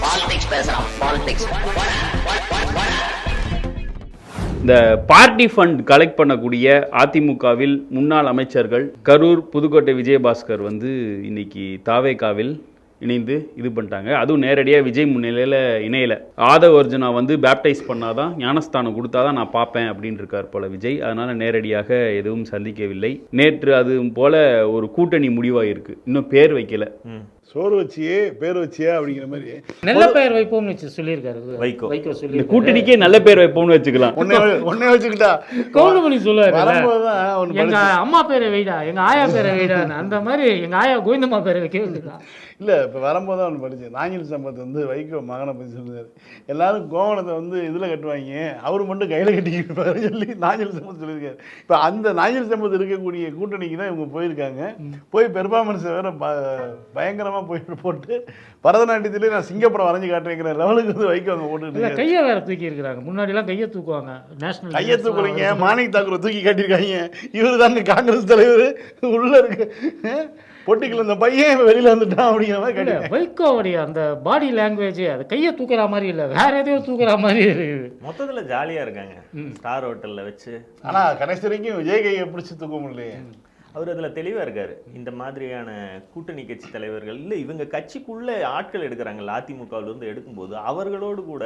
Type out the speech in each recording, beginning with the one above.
Politics பேசுறான். Politics இந்த party fund collect பண்ணக்கூடிய அதிமுகவில் முன்னாள் அமைச்சர்கள் கரூர் புதுக்கோட்டை விஜயபாஸ்கர் வந்து இன்னைக்கு தாவேகாவில் இணைந்து இது பண்ணிட்டாங்க. அதுவும் நேரடியாக விஜய் முன்னிலையில் இணையலை. ஆதவ அர்ஜுனா வந்து பேப்டைஸ் பண்ணாதான் ஞானஸ்தானம் கொடுத்தாதான் நான் பார்ப்பேன் அப்படின்னு இருக்கார் போல விஜய். அதனால் நேரடியாக எதுவும் சந்திக்கவில்லை. நேற்று அது போல ஒரு கூட்டணி முடிவாயிருக்கு. இன்னும் பேர் வைக்கல. சோறு வச்சியே பேர் வச்சியா அப்படிங்கிற மாதிரி நல்ல பெயர் வைப்போம்னு சொல்லியிருக்காரு வைகோ சொல்லி கூட்டணிக்கே நல்ல பேர் வைப்போம்னு வச்சுக்கலாம். ஒன்னே வச்சுக்கிட்டா கவுண்டமணி சொல்லுவாரு, வரும்போதுதான் எங்க அம்மா பேரை வைடா, எங்க ஆயா பேரை வைடா. அந்த மாதிரி எங்க ஆயா கோவிந்தம்மா பேரை வைக்க வேண்டியதான். இல்லை இப்போ வரும்போது தான் ஒன்று படித்தேன். நாஞ்சில் சம்பத் வந்து வைகோ மகனை பற்றி சொல்லுறாரு. எல்லாரும் கோவணத்தை வந்து இதில் கட்டுவாங்க, அவர் மட்டும் கையில் கட்டிக்கிட்டு சொல்லி நாஞ்சில் சம்பத் சொல்லியிருக்காரு. இப்போ அந்த நாஞ்சில் சம்பத் இருக்கக்கூடிய கூட்டணிக்கு தான் இவங்க போயிருக்காங்க. போய் பெர்ஃபார்மன்ஸை வேற பயங்கரமாக போட்டு பரதநாட்டியத்திலே நான் சிங்கப்படம் வரைஞ்சி காட்டுறேங்கிற லெவலுக்கு வந்து வைகோ அங்கே போட்டு கையை வேற தூக்கி இருக்கிறாங்க. முன்னாடிலாம் கையை தூக்குவாங்க, நேஷனல் கையை தூக்குறீங்க. மாணிக் தாக்கூரை தூக்கி காட்டியிருக்காங்க. இவர் தாங்க காங்கிரஸ் தலைவர் உள்ள இருக்கு பொட்டிக்கல இந்த பையன் வெளியில வந்துட்டான் அப்படிங்கிற மாதிரி. வைகோவுடைய அந்த பாடி லாங்குவேஜ் அது கையை தூக்குற மாதிரி இல்லை, வேற எதையோ தூக்குற மாதிரி இருக்குது. மொத்தத்தில் ஜாலியாக இருக்காங்க ஸ்டார் ஹோட்டலில் வச்சு. ஆனால் கடைசி வரைக்கும் விஜய் கையை பிடிச்சி தூக்க முடியலையே. அவர் அதில் தெளிவாக இருக்கார். இந்த மாதிரியான கூட்டணி கட்சி தலைவர்கள் இல்லை, இவங்க கட்சிக்குள்ளே ஆட்கள் எடுக்கிறாங்கல்ல, அதிமுகவில் வந்து எடுக்கும்போது அவர்களோடு கூட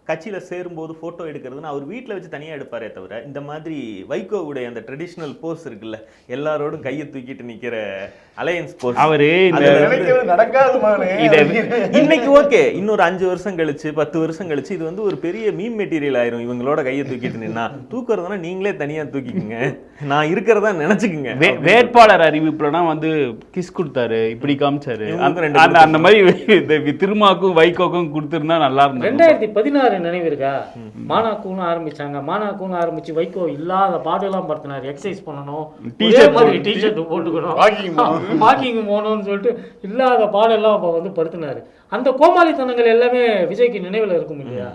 கட்சியில் சேரும்போது ஃபோட்டோ எடுக்கிறதுன்னு அவர் வீட்டில் வச்சு தனியாக எடுப்பாரே தவிர, இந்த மாதிரி வைகோவுடைய அந்த ட்ரெடிஷ்னல் போஸ் இருக்குல்ல, எல்லாரோடும் கையை தூக்கிட்டு நிற்கிற அலையன்ஸ் போஸ், அவரு நடக்காது. இன்னைக்கு ஓகே, இன்னொரு 5 வருஷம் கழிச்சு 10 வருஷம் கழிச்சு இது வந்து ஒரு பெரிய மீம் மெட்டீரியல் ஆயிரும். இவங்களோட கையை தூக்கிட்டு நின்னா, தூக்குறதுனா நீங்களே தனியாக தூக்கிக்குங்க, நான் இருக்கிறதா நினைச்சுக்குங்க. வேட்பாளர் அறிவிப்புலனா வந்து கிஸ் கொடுத்தாரு, இப்படி காமிச்சாரு. அந்த மாதிரி திருமாக்கும் வைகோக்கும் கொடுத்திருந்தா நல்லா இருந்தது. 2016 நினைவு இருக்கா? மானாக்கூன்னு ஆரம்பிச்சாங்க. மானாக்கூன்னு ஆரம்பிச்சு வைகோ இல்லாத பாடெல்லாம் படுத்தினாரு. எக்ஸசைஸ் பண்ணணும், டிஷர்ட் போட்டுக்கணும், வாக்கிங் போகணும்னு சொல்லிட்டு இல்லாத பாடெல்லாம் அப்போ வந்து படுத்தினாரு. அந்த கோமாளித்தனங்கள் எல்லாமே விஜய்க்கு நினைவில் இருக்கும் இல்லையா?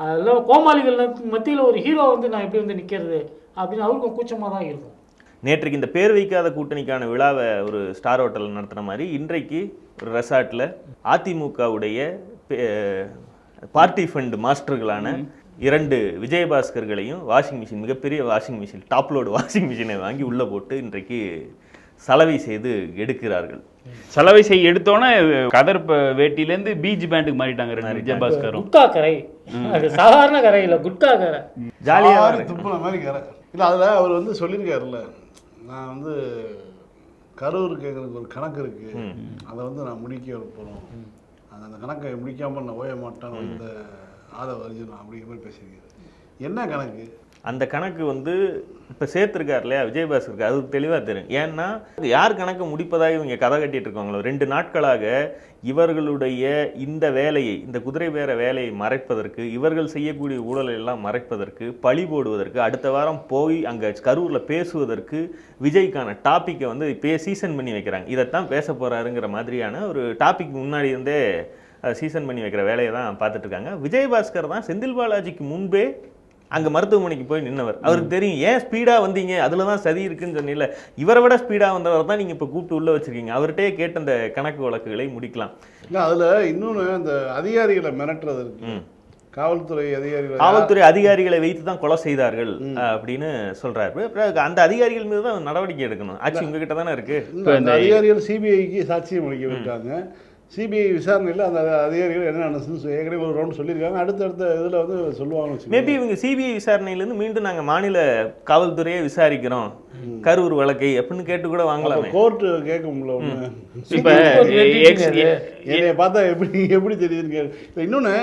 அதெல்லாம் கோமாளிகள் மத்தியில் ஒரு ஹீரோ வந்து நான் எப்படி வந்து நிற்கிறது அப்படின்னு அவருக்கும் கூச்சமாக தான் இருக்கும். நேற்றுக்கு இந்த பேர் வைக்காத கூட்டணிக்கான விழாவை ஒரு ஸ்டார் ஹோட்டல் நடத்துன மாதிரி இன்றைக்கு ஒரு ரெசார்ட்டில் அதிமுகவுடைய பார்ட்டி ஃபண்ட் மாஸ்டர்களான 2 விஜயபாஸ்கர்களையும் வாஷிங் மிஷின், மிகப்பெரிய washing machine, top load washing மிஷினை வாங்கி உள்ளே போட்டு இன்றைக்கு சலவை செய்து எடுக்கிறார்கள். சலவை செய்ய எடுத்தோன்னே கதர் வேட்டிலேருந்து பீச் பேண்டுக்கு மாறிட்டாங்க 2 விஜயபாஸ்கரும். குட்கா கரை, அது சாதாரண கரை இல்லை, குட்கா கரை, ஜாலியாக துப்புன மாதிரி கரை இல்லை. அதில் அவர் வந்து சொல்லியிருக்காருல்ல, நான் வந்து கரூருக்கு எங்களுக்கு ஒரு கணக்கு இருக்குது, அதை வந்து நான் முடிக்க போகிறோம், அந்த கணக்கை முடிக்காமல் நான் ஓய மாட்டேன் இந்த ஆதவ அர்ஜுனா அப்படிங்கிற மாதிரி பேசியிருக்காரு. என்ன கணக்கு? அந்த கணக்கு வந்து இப்போ சேர்த்துருக்கார் இல்லையா விஜயபாஸ்கருக்கு, அது தெளிவாக தெரியும். ஏன்னா யார் கணக்கு முடிப்பதாக இவங்க கதை கட்டிட்டு இருக்காங்களோ, 2 நாட்களாக இவர்களுடைய இந்த வேலையை, இந்த குதிரை பேர வேலையை மறைப்பதற்கு, இவர்கள் செய்யக்கூடிய ஊழலை எல்லாம் மறைப்பதற்கு, பழி போடுவதற்கு, அடுத்த வாரம் போய் அங்கே கரூரில் பேசுவதற்கு விஜய்க்கான டாப்பிக்கை வந்து இப்போயே சீசன் பண்ணி வைக்கிறாங்க. இதைத்தான் பேச போகிறாருங்கிற மாதிரியான ஒரு டாபிக் முன்னாடி இருந்தே சீசன் பண்ணி வைக்கிற வேலையை தான் பார்த்துட்டு இருக்காங்க. விஜயபாஸ்கர் தான் செந்தில் பாலாஜிக்கு முன்பே அங்கே மருத்துவமனைக்கு போய் நின்னவர். அவருக்கு தெரியும் ஏன் ஸ்பீடாக வந்தீங்க, அதில் தான் சதி இருக்குன்னு சொன்னீங்கல்ல, இவரை விட ஸ்பீடாக வந்தவர் தான் நீங்கள் இப்போ கூப்பிட்டு உள்ளே வச்சுருக்கீங்க. அவர்கிட்டே கேட்ட அந்த கணக்கு வழக்குகளை முடிக்கலாம். இல்லை அதில் இன்னொன்று அந்த அதிகாரிகளை மிரட்டுறது இருக்கு. காவல்துறை அதிகாரிகளை வைத்து தான் கொலை செய்தார்கள் அப்படின்னு சொல்றாரு. அந்த அதிகாரிகள் மீது தான் நடவடிக்கை எடுக்கணும். ஆட்சி உங்ககிட்ட தானே இருக்கு. அந்த அதிகாரிகள் சிபிஐக்கு சாட்சியம் அளிக்க விட்டாங்க. சிபிஐ விசாரணையில் அந்த அதிகாரிகள் என்ன நடந்துச்சுன்னு ஏற்கனவே ஒரு ரவுண்ட் சொல்லியிருக்காங்க. அடுத்தடுத்த இதில் வந்து சொல்லுவாங்க. மேபி இவங்க சிபிஐ விசாரணையிலேருந்து மீண்டும் நாங்கள் மாநில காவல்துறையை விசாரிக்கிறோம் கரூர் வழக்கை அப்படின்னு கேட்டு கூட வாங்கலாம். கோர்ட்டு கேட்கும்ல ஒன்று. இப்போ என்னைய பார்த்தா எப்படி தெரியுதுன்னு கேட்கு. இப்போ இன்னொன்று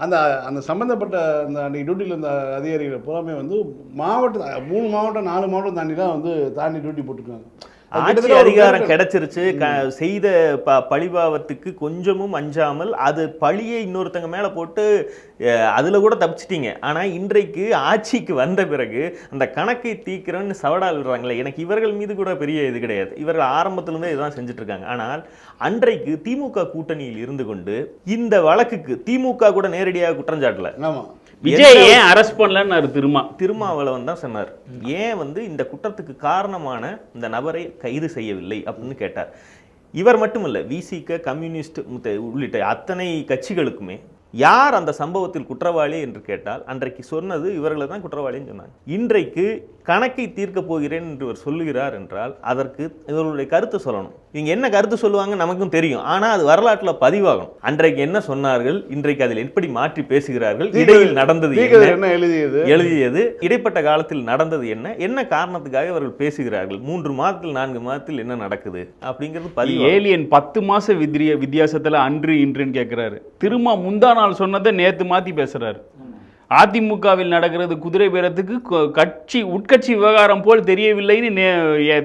அந்த அந்த சம்மந்தப்பட்ட அந்த அன்றைக்கி டியூட்டியில் இருந்த அதிகாரிகள் புறாமே வந்து மாவட்டம் 3 மாவட்டம் 4 மாவட்டம் தாண்டி டியூட்டி போட்டுருக்காங்க. ஆட்சி அதிகாரம் கிடைச்சிருச்சு, செய்த பழிபாவத்துக்கு கொஞ்சமும் அஞ்சாமல் அது பழியை இன்னொருத்தங்க மேலே போட்டு அதில் கூட தப்பிச்சிட்டிங்க. ஆனால் இன்றைக்கு ஆட்சிக்கு வந்த பிறகு அந்த கணக்கை தீக்கிறோன்னு சவடா விடுறாங்களே, எனக்கு இவர்கள் மீது கூட பெரிய இது கிடையாது. இவர்கள் ஆரம்பத்திலேருந்தே இதுதான் செஞ்சுட்டு இருக்காங்க. ஆனால் அன்றைக்கு திமுக கூட்டணியில் இருந்து கொண்டு இந்த வழக்குக்கு திமுக கூட நேரடியாக குற்றஞ்சாட்டல. ஆமாம், விஜய் ஏன் அரெஸ்ட் பண்ணலன்னு திருமாவளவன் தான் சொன்னார். ஏன் வந்து இந்த குற்றத்துக்கு காரணமான இந்த நபரை கைது செய்யவில்லை அப்படின்னு கேட்டார். இவர் மட்டுமல்ல, விசிக, கம்யூனிஸ்ட் உள்ளிட்ட அத்தனை கட்சிகளுக்குமே யார் அந்த சம்பவத்தில் குற்றவாளி என்று கேட்டால் அன்றைக்கு சொன்னது இவர்களை தான் குற்றவாளின்னு சொன்னாங்க. இன்றைக்கு கணக்கை தீர்க்க போகிறேன் என்று இவர் சொல்லுகிறார் என்றால் அதற்கு இவர்களுடைய கருத்து சொல்லணும். இவங்க என்ன கருத்து சொல்லுவாங்க நமக்கும் தெரியும், ஆனால் அது வரலாற்றில் பதிவாகும். அன்றைக்கு என்ன சொன்னார்கள், இன்றைக்கு அதில் எப்படி மாற்றி பேசுகிறார்கள், இடையில் நடந்தது என்ன, எழுதியது இடைப்பட்ட காலத்தில் நடந்தது என்ன, என்ன காரணத்துக்காக இவர்கள் பேசுகிறார்கள், 3 மாதத்தில் 4 மாதத்தில் என்ன நடக்குது அப்படிங்கிறது பதிவு. ஏலியன் 10 மாச வித்தியாசத்துல அன்று இன்றுன்னு கேட்கிறாரு. திரும்ப முந்தா நாள் சொன்னதை நேத்து மாத்தி பேசுறாரு. அதிமுகவில் நடக்கிறது குதிரை பேரத்துக்கு உட்கட்சி விவகாரம் போல் தெரியவில்லைன்னு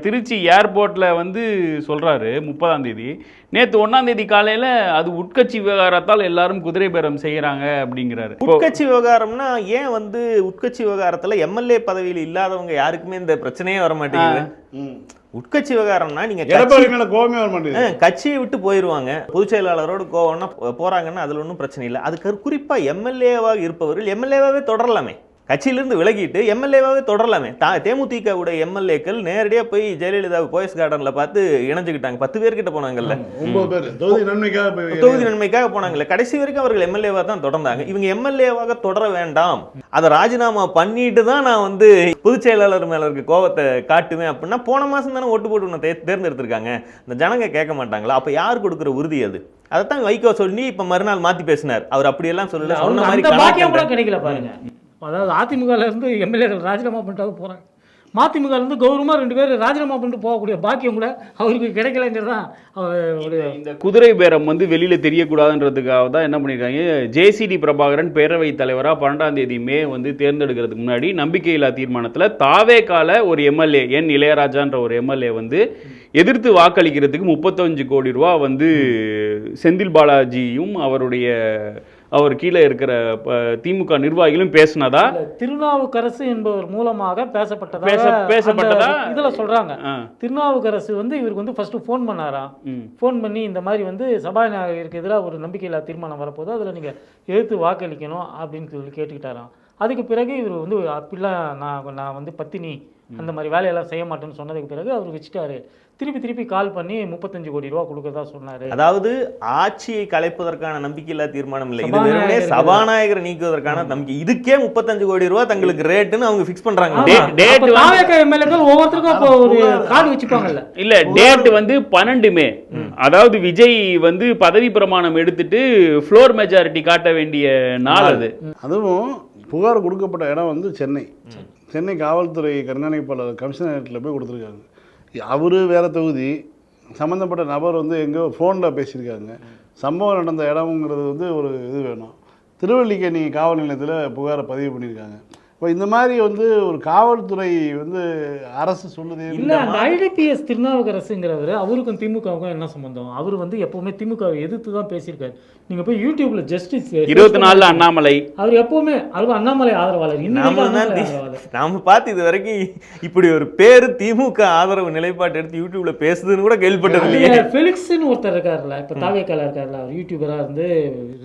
திருச்சி ஏர்போர்ட்ல வந்து சொல்றாரு 30ஆம் தேதி. நேத்து 1ஆம் தேதி காலையில அது உட்கட்சி விவகாரத்தால் எல்லாரும் குதிரை பேரம் செய்யறாங்க அப்படிங்கிறாரு. உட்கட்சி விவகாரம்னா ஏன் வந்து உட்கட்சி விவகாரத்துல எம்எல்ஏ பதவியில் இல்லாதவங்க யாருக்குமே இந்த பிரச்சனையே வர மாட்டேங்குது. உட்கட்சி விவகாரம்னா நீங்க கட்சியை விட்டு போயிருவாங்க, பொதுச் செயலாளரோடு கோவம்னா போறாங்கன்னா அதுல ஒன்றும் பிரச்சனை இல்லை. அதுக்கு குறிப்பா எம்எல்ஏவாக இருப்பவர்கள் எம்எல்ஏவாவே தொடரலாமே, கட்சியிலிருந்து விலகிட்டு எம்எல்ஏவாவே தொடரலாமே. தேமுதிக உடைய எம்எல்ஏக்கள் நேரடியா போய் ஜெயலலிதா போயஸ் கார்டன்ல பார்த்து இணைஞ்சுக்கிட்டாங்க. 10 பேர்கிட்ட போனாங்கல்ல, தொகுதி நன்மைக்காக போனாங்கல்ல. கடைசி வரைக்கும் அவர்கள் எம்எல்ஏவா தான் தொடர்ந்தாங்க. இவங்க எம்எல்ஏவாக தொடர வேண்டாம், அதை ராஜினாமா பண்ணிட்டு தான் நான் வந்து பொதுச் செயலாளர் மேல இருக்க கோவத்தை காட்டுவேன் அப்படின்னா போன மாசம் தானே ஓட்டு போட்டு உன்னை தேர்ந்தெடுத்திருக்காங்க. இந்த ஜனங்க கேட்க மாட்டாங்களா? அப்ப யார் கொடுக்குற உறுதி அது? அதைத்தான் வைகோ சொல்லி இப்ப மறுநாள் மாத்தி பேசினார். அவர் அப்படியெல்லாம் சொல்லல, சொன்ன மாதிரி கிடைக்கல பாருங்க. அதாவது அதிமுகலேருந்து எம்எல்ஏக்கள் ராஜினாமா பண்ணிட்டு போகிறாங்க, மதிமுகலேருந்து கௌரவமாக 2 பேர் ராஜினாமா பண்ணிட்டு போகக்கூடிய பாக்கியம் கூட அவருக்கு கிடைக்கலங்கிறது தான். இந்த குதிரை பேரம் வந்து வெளியில் தெரியக்கூடாதுன்றதுக்காக தான் என்ன பண்ணியிருக்காங்க, ஜேசிடி பிரபாகரன் பேரவைத் தலைவராக 12ஆம் தேதி மே வந்து தேர்ந்தெடுக்கிறதுக்கு முன்னாடி நம்பிக்கையில்லா தீர்மானத்தில் தாவேகால ஒரு எம்எல்ஏ என் இளையராஜான்ற ஒரு எம்எல்ஏ வந்து எதிர்த்து வாக்களிக்கிறதுக்கு 35 கோடி ரூபா வந்து செந்தில் பாலாஜியும் அவர் கீழே இருக்கிற திமுக நிர்வாகிகளும் பேசினதா, திருநாவுக்கரசு என்பவர் மூலமாக பேசப்பட்டதா இதுல சொல்றாங்க. திருநாவுக்கரசு வந்து இவருக்கு வந்து ஃபர்ஸ்ட் ஃபோன் பண்ணாராம். ஃபோன் பண்ணி இந்த மாதிரி வந்து சபாநாயகருக்கு எதிராக ஒரு நம்பிக்கையில்லா தீர்மானம் வரப்போது, அதில் நீங்க எதிர்த்து வாக்களிக்கணும் அப்படின்னு சொல்லி கேட்டுக்கிட்டாராம். அதுக்கு பிறகு இவர் வந்து அப்படிலாம் நான் வந்து பத்தினி அந்த மாதிரி வேலையெல்லாம் செய்ய மாட்டேன்னு சொன்னதுக்கு பிறகு அவர் வச்சுட்டாரு. திருப்பி கால் பண்ணி 35 கோடி ரூபா கொடுக்கறதா சொன்னாரு. அதாவது ஆட்சியை கலைப்பதற்கான நம்பிக்கையில்லா தீர்மானம் இல்லை, இது வெறுமனே சபாநாயகரை நீக்குவதற்கான நம்பிக்கை. இதுக்கே 35 கோடி ரூபா தங்களுக்கு ரேட்னு அவங்க ஃபிக்ஸ் பண்றாங்க. ஒவ்வொருத்தருக்கும் ஒரு கார்டு வச்சுப்பாங்கல்ல. இல்ல, டேட் வந்து 12 மே. அதாவது விஜய் வந்து பதவி பிரமாணம் எடுத்துட்டு ஃப்ளோர் மெஜாரிட்டி காட்ட வேண்டிய நாள் அது. அதுவும் புகார் கொடுக்கப்பட்ட இடம் வந்து சென்னை காவல்துறை கண்காணிப்பாளர் கமிஷனரேட்டில் போய் கொடுத்துருக்காங்க. அவர் வேறு தொகுதி, சம்மந்தப்பட்ட நபர் வந்து எங்கோ ஃபோனில் பேசியிருக்காங்க. சம்பவம் நடந்த இடம்ங்கிறது வந்து ஒரு இது வேணும். திருவல்லிக்கேணி காவல் நிலையத்தில் புகாரை பதிவு பண்ணியிருக்காங்க. இப்போ இந்த மாதிரி வந்து ஒரு காவல்துறை வந்து அரசு சொல்லுது இல்லை. அந்த ஐடிபிஎஸ் திருநாவுக்கரசுங்கிறவர் அவருக்கும் திமுகவுக்கும் என்ன சம்பந்தம்? அவர் வந்து எப்பவுமே திமுகவை எதிர்த்து தான் பேசியிருக்காரு. நீங்கள் போய் யூடியூப்ல ஜஸ்டிஸ் 24 அண்ணாமலை, அவர் எப்பவுமே அவர் அண்ணாமலை ஆதரவாளர். நாம பார்த்து இது வரைக்கும் இப்படி ஒரு பேரு திமுக ஆதரவு நிலைப்பாட்டு எடுத்து யூடியூப்ல பேசுதுன்னு கூட கேள்விப்பட்டது இல்லையே. ஃபெலிக்ஸ்னு ஒருத்தர் இருக்காருல்ல, இப்போ தாவேக்கால இருக்காருல்ல, அவர் யூடியூபராக இருந்து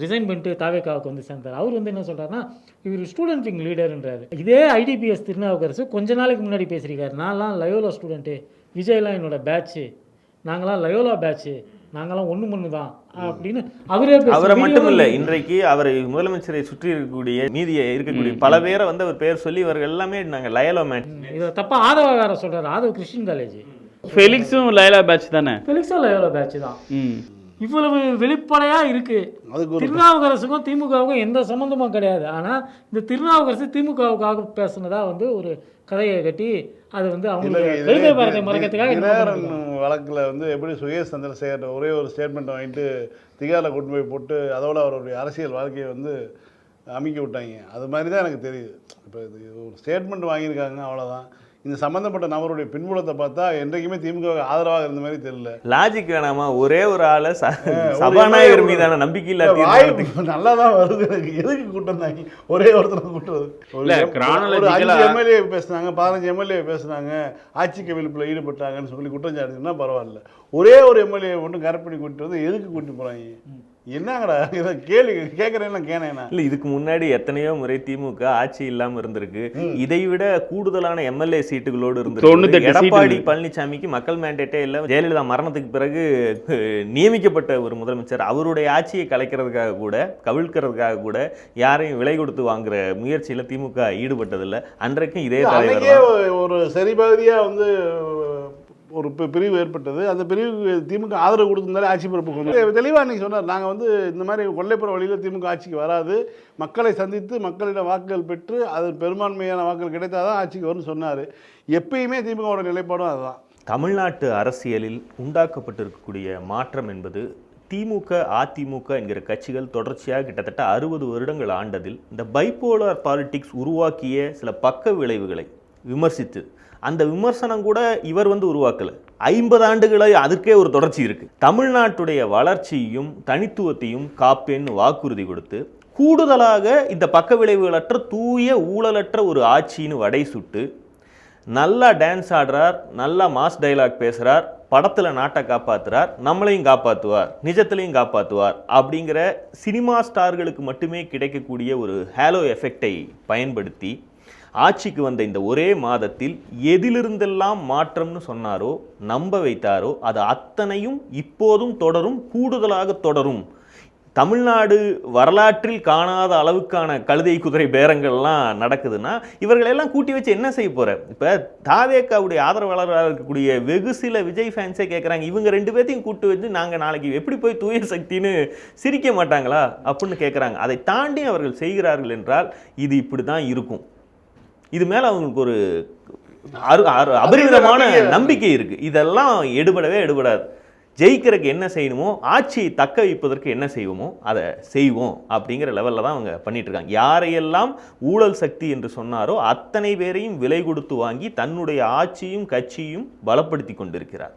ரிசைன் பண்ணிட்டு தாவேக்காவுக்கு வந்து சேர்ந்தார். அவர் வந்து என்ன சொல்றாருன்னா, இவர் ஸ்டூடெண்ட் விங் லீடர்ன்றாரு. இதே ஐடிபிஎஸ் திருநாவுக்கரசு கொஞ்ச நாளைக்கு முன்னாடி பேசியிருக்காரு, நான்லாம் லயோலா ஸ்டூடெண்ட்டு, விஜய்லாம் என்னோட பேட்ச்சு, நாங்களாம் லயோலா பேட்ச்சு, நாங்களாம் ஒன்று தான் அப்படின்னு அவரை மட்டும் இல்லை, இன்றைக்கு அவர் முதலமைச்சரை சுற்றி இருக்கக்கூடிய பல பேரை வந்து அவர் பேர் சொல்லி இவர்கள் எல்லாமே நாங்கள் லயோலா மேட்ச். இதை தப்பா ஆதவ சொல்றாரு. ஆதவ் கிறிஸ்டின் காலேஜ், ஃபெலிக்ஸும் லயோலா பேட்ச் தானே. ஃபெலிக்ஸும் லயோலா பேட்ச் தான். இவ்வளவு வெளிப்படையா இருக்கு. திருநாவுக்கரசுக்கும் திமுகவுக்கும் எந்த சம்பந்தமும் கிடையாது. ஆனா இந்த திருநாவுக்கரசு திமுகவுக்காக பேசுனதா வந்து ஒரு கதையை கட்டி அது வந்து அவங்க மறைக்கிறதுக்காக வழக்கில் வந்து எப்படி சுகேஷ் சந்திரசேகர் ஒரே ஒரு ஸ்டேட்மெண்ட் வாங்கிட்டு திகாரில் கொண்டு போய் போட்டு அதோட அவருடைய அரசியல் வாழ்க்கையை வந்து அமைக்க விட்டாங்க. அது மாதிரி தான் எனக்கு தெரியுது. இப்போ இது ஒரு ஸ்டேட்மெண்ட் வாங்கியிருக்காங்க, அவ்வளோதான். இந்த சம்பந்தப்பட்ட நபருடைய பின்புலத்தை பார்த்தா என்றைக்குமே திமுக ஆதரவாக இருந்த மாதிரி தெரியல. லாஜிக் வேணாமா? ஒரே ஒரு ஆளை சபாநாயகர் மீதான நம்பிக்கை இல்ல, நல்லா தான் வருது. எனக்கு எதுக்கு கூட்டம் தாங்க ஒரே ஒருத்தர் கூட்டுறது? 5 எம்எல்ஏ பேசுனாங்க, 15 எம்எல்ஏ பேசுனாங்க, ஆட்சி கவிழ்ப்பில் ஈடுபட்டாங்கன்னு சொல்லி குற்றம் சாட்டுன்னா பரவாயில்ல. ஒரே ஒரு எம்எல்ஏ ஒன்றும் கரெக்ட் பண்ணி கூட்டிட்டு வந்து எதுக்கு கூட்டிட்டு போறாங்க? என்னங்கடா இதை கேள்வி கேட்குறேன்னா கேனேண்ணா. இல்ல இதுக்கு முன்னாடி எத்தனையோ முறை திமுக ஆட்சி இல்லாம இருந்திருக்கு. இதை விட கூடுதலான எம்எல்ஏ சீட்டுகளோடு இருந்திருக்கு. எடப்பாடி பழனிசாமிக்கு மக்கள் மேண்டேட்டே இல்ல. ஜெயலலிதா மரணத்துக்கு பிறகு நியமிக்கப்பட்ட ஒரு முதலமைச்சர் அவருடைய ஆட்சியை கலைக்கிறதுக்காக கூட கவிழ்க்கிறதுக்காக கூட யாரையும் விலை கொடுத்து வாங்குற முயற்சியில திமுக ஈடுபட்டதில்லை. அன்றைக்கும் இதே தலைவர் ஒரு சரி பகுதியா வந்து ஒரு பிரிவு ஏற்பட்டது. அந்த பிரிவுக்கு திமுக ஆதரவு கொடுத்திருந்தாலே ஆட்சி பொறுப்புக்கு வந்து தெளிவாக அன்றைக்கி சொன்னார். நாங்கள் வந்து இந்த மாதிரி கொல்லைப்புற வழியில் திமுக ஆட்சிக்கு வராது, மக்களை சந்தித்து மக்களிடம் வாக்குகள் பெற்று அது பெரும்பான்மையான வாக்குகள் கிடைத்தாதான் ஆட்சிக்கு வரும்னு சொன்னார். எப்பயுமே திமுகவோட நிலைப்பாடும் அதுதான். தமிழ்நாட்டு அரசியலில் உண்டாக்கப்பட்டிருக்கக்கூடிய மாற்றம் என்பது திமுக அதிமுக என்கிற கட்சிகள் தொடர்ச்சியாக கிட்டத்தட்ட 60 வருடங்கள் ஆண்டதில் இந்த பைபோலார் பாலிடிக்ஸ் உருவாக்கிய சில பக்க விளைவுகளை விமர்சித்து, அந்த விமர்சனம் கூட இவர் வந்து உருவாக்கல, 50 ஆண்டுகளை அதற்கே ஒரு தொடர்ச்சி இருக்கு. தமிழ்நாட்டுடைய வளர்ச்சியையும் தனித்துவத்தையும் காப்பேன்னு வாக்குறுதி கொடுத்து கூடுதலாக இந்த பக்க விளைவுகளற்ற தூய ஊழலற்ற ஒரு ஆட்சின்னு வடை சுட்டு நல்லா டான்ஸ் ஆடுறார், நல்லா மாஸ் டைலாக் பேசுகிறார், படத்தில் நாட்டை காப்பாற்றுறார், நம்மளையும் காப்பாற்றுவார், நிஜத்திலையும் காப்பாற்றுவார் அப்படிங்கிற சினிமா ஸ்டார்களுக்கு மட்டுமே கிடைக்கக்கூடிய ஒரு ஹேலோ எஃபெக்டை பயன்படுத்தி ஆட்சிக்கு வந்த இந்த ஒரே மாதத்தில் எதிலிருந்தெல்லாம் மாற்றம்னு சொன்னாரோ நம்ப வைத்தாரோ அது அத்தனையும் இப்போதும் தொடரும், கூடுதலாக தொடரும். தமிழ்நாடு வரலாற்றில் காணாத அளவுக்கான கழுதை குதிரை பேரங்கள்லாம் நடக்குதுன்னா இவர்களெல்லாம் கூட்டி வச்சு என்ன செய்ய போற? இப்போ தாவேக்காவுடைய ஆதரவாளராக இருக்கக்கூடிய வெகு சில விஜய் ஃபேன்ஸே கேட்குறாங்க, இவங்க 2 பேர்த்தையும் கூட்டு வச்சு நாங்கள் நாளைக்கு எப்படி போய் தூய சக்தின்னு சிரிக்க மாட்டாங்களா அப்படின்னு கேட்குறாங்க. அதை தாண்டி அவர்கள் செய்கிறார்கள் என்றால் இது இப்படி தான் இருக்கும். இது மேலே அவங்களுக்கு ஒரு அபரிவிதமான நம்பிக்கை இருக்கு. இதெல்லாம் எடுபடாது. ஜெயிக்கிறதுக்கு என்ன செய்யணுமோ, ஆட்சியை தக்க வைப்பதற்கு என்ன செய்வோமோ அதை செய்வோம் அப்படிங்கிற லெவலில் தான் அவங்க பண்ணிட்டு இருக்காங்க. யாரையெல்லாம் ஊழல் சக்தி என்று சொன்னாரோ அத்தனை பேரையும் விலை கொடுத்து வாங்கி தன்னுடைய ஆட்சியும் கட்சியும் பலப்படுத்தி கொண்டிருக்கிறார்.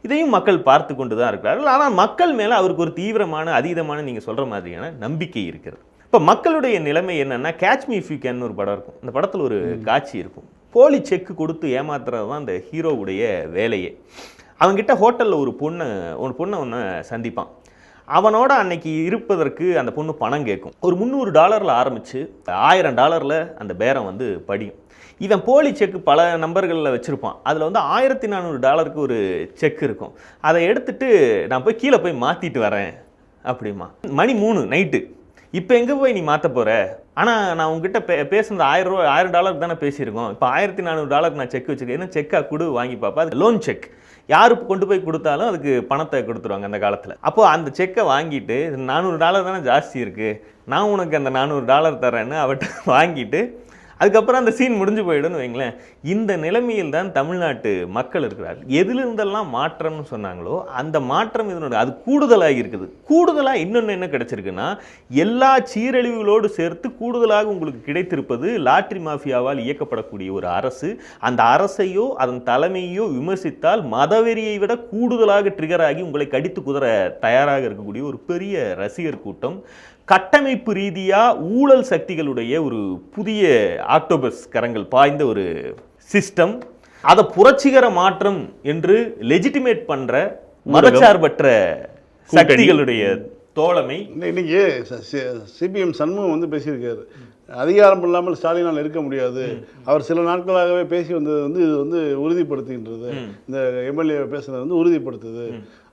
இதையும் மக்கள் பார்த்து கொண்டு தான் இருக்கிறார்கள். ஆனால் மக்கள் மேலே அவருக்கு ஒரு தீவிரமான அதீதமான நீங்கள் சொல்கிற மாதிரியான நம்பிக்கை இருக்கிறது. இப்போ மக்களுடைய நிலைமை என்னென்னா, catch me if you can ஒரு படம் இருக்கும். இந்த படத்தில் ஒரு காட்சி இருக்கும். போலி செக்கு கொடுத்து ஏமாத்துறது தான் அந்த ஹீரோவுடைய வேலையே. அவன்கிட்ட ஹோட்டலில் ஒரு பொண்ணை ஒன்று சந்திப்பான். அவனோட அன்னைக்கு இருப்பதற்கு அந்த பொண்ணு பணம் கேட்கும். ஒரு $300 ஆரம்பித்து $1000 அந்த பேரம் வந்து படியும். இவன் போலி செக்கு பல நம்பர்களில் வச்சுருப்பான். அதில் வந்து $1400 ஒரு செக் இருக்கும். அதை எடுத்துட்டு நான் போய் கீழே போய் மாற்றிட்டு வரேன் அப்படிமா. மணி 3 நைட்டு. இப்போ எங்கே போய் நீ மாற்ற போகிற? ஆனால் நான் உங்ககிட்ட பேசுனது $1000 தானே பேசியிருக்கோம். இப்போ $1400 நான் செக் வச்சுருக்கேன். என்ன செக்காக கொடு, வாங்கி பார்ப்பா. அது லோன் செக். யாரு கொண்டு போய் கொடுத்தாலும் அதுக்கு பணத்தை கொடுத்துருவாங்க அந்த காலத்தில். அப்போது அந்த செக்கை வாங்கிட்டு $400 தானே ஜாஸ்தி இருக்குது, நான் உனக்கு அந்த $400 தரேன்னு அவட்ட வாங்கிட்டு அதுக்கப்புறம் அந்த சீன் முடிஞ்சு போயிடுன்னு வைங்களேன். இந்த நிலைமையில் தான் தமிழ்நாட்டு மக்கள் இருக்கிறார்கள். எதிலிருந்தெல்லாம் மாற்றம்னு சொன்னாங்களோ அந்த மாற்றம் இதனுடைய அது கூடுதலாக இருக்குது. கூடுதலாக இன்னொன்று என்ன கிடைச்சிருக்குன்னா, எல்லா சீரழிவுகளோடு சேர்த்து கூடுதலாக உங்களுக்கு கிடைத்திருப்பது லாட்ரி மாஃபியாவால் இயக்கப்படக்கூடிய ஒரு அரசு. அந்த அரசையோ அதன் தலைமையோ விமர்சித்தால் மதவெறியை விட கூடுதலாக ட்ரிகர் ஆகி உங்களை கடித்து குதற தயாராக இருக்கக்கூடிய ஒரு பெரிய ரசிகர் கூட்டம், கட்டமைப்பு ரீதியாக ஊழல் சக்திகளுடைய ஒரு புதிய ஆக்டோபஸ் கரங்கள் பாய்ந்த ஒரு சிஸ்டம், அதை புரட்சிகர மாற்றம் என்று லெஜிட்டிமேட் பண்ற மதச்சார்பற்ற சக்திகளுடைய தோழமை. இன்னைக்கு சிபிஎம் சண்முகம் வந்து பேசியிருக்காரு, அதிகாரம் இல்லாமல் ஸ்டாலினால் இருக்க முடியாது. அவர் சில நாட்களாகவே பேசி வந்தது வந்து இது வந்து உறுதிப்படுத்துகின்றது, இந்த எம்எல்ஏ பேசுனது வந்து உறுதிப்படுத்துது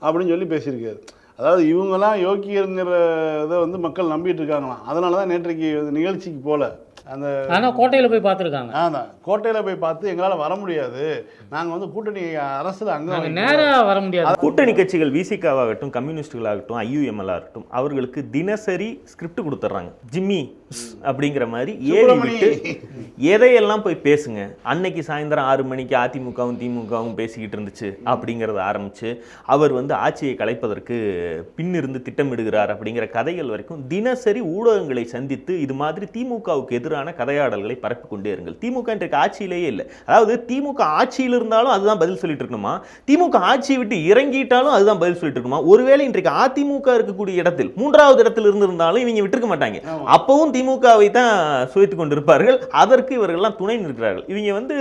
அப்படின்னு சொல்லி பேசியிருக்காரு. அதாவது இவங்கெல்லாம் யோக்கியங்கிறத வந்து மக்கள் நம்பிட்டு இருக்காங்களாம். அதனால தான் நேற்றைக்கு நிகழ்ச்சிக்கு போல அந்த ஆனால் கோட்டையில் போய் பார்த்துருக்காங்க. அதான் கோட்டையில் போய் பார்த்து எங்களால் வர முடியாது, நாங்கள் வந்து கூட்டணி அரசில் அங்கே நேராக வர முடியாது. கூட்டணி கட்சிகள் விசிகாவாகட்டும் கம்யூனிஸ்டுகளாகட்டும் ஐயுஎம்எல் ஆகட்டும் அவர்களுக்கு தினசரி ஸ்கிரிப்ட் கொடுத்துட்றாங்க. ஜிம்மி அப்படிங்கிற மாதிரி ஏறி விட்டு எதையெல்லாம் போய் பேசுங்க. அன்னைக்கு சாயந்தரம் 6 மணிக்கு அதிமுகவும் திமுகவும் பேசிக்கிட்டு இருந்துச்சு அப்படிங்கிறத ஆரம்பிச்சு அவர் வந்து ஆட்சியை கலைப்பதற்கு பின்னிருந்து திட்டமிடுகிறார் அப்படிங்கிற கதைகள் வரைக்கும் தினசரி ஊடகங்களை சந்தித்து இது மாதிரி திமுகவுக்கு எதிரான கதையாடல்களை பரப்பி கொண்டே இருங்கள். திமுக இன்றைக்கு ஆட்சியிலேயே இல்லை. அதாவது திமுக ஆட்சியில் இருந்தாலும் அதுதான் பதில் சொல்லிட்டு இருக்கணுமா, திமுக ஆட்சியை விட்டு இறங்கிட்டாலும் அதுதான் பதில் சொல்லிட்டு இருக்கணுமா? ஒருவேளை இன்றைக்கு அதிமுக இருக்கக்கூடிய இடத்தில் 3வது இடத்தில் இருந்திருந்தாலும் இவங்க விட்டுருக்க மாட்டாங்க. அப்பவும் திமுகவை தான் சுவைத்து கொண்டிருப்பார்கள். அதற்கு இவர்கள்லாம் துணை நிற்கிறார்கள். இவங்க வந்து